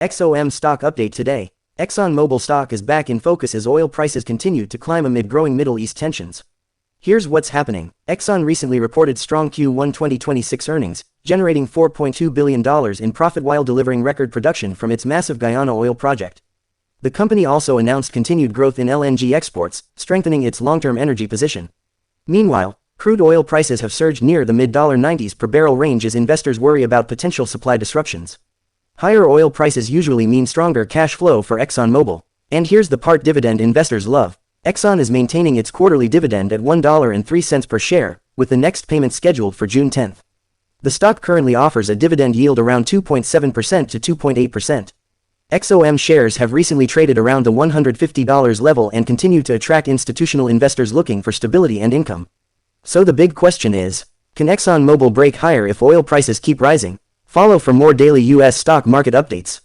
XOM stock update today. Exxon Mobil stock is back in focus as oil prices continue to climb amid growing Middle East tensions. Here's what's happening. Exxon recently reported strong Q1 2026 earnings, generating $4.2 billion in profit while delivering record production from its massive Guyana oil project. The company also announced continued growth in LNG exports, strengthening its long-term energy position. Meanwhile, crude oil prices have surged near the mid-$90s per barrel range as investors worry about potential supply disruptions. Higher oil prices usually mean stronger cash flow for Exxon Mobil. And here's the part dividend investors love. Exxon is maintaining its quarterly dividend at $1.03 per share, with the next payment scheduled for June 10th. The stock currently offers a dividend yield around 2.7% to 2.8%. XOM shares have recently traded around the $150 level and continue to attract institutional investors looking for stability and income. So the big question is, can Exxon Mobil break higher if oil prices keep rising? Follow for more daily U.S. stock market updates.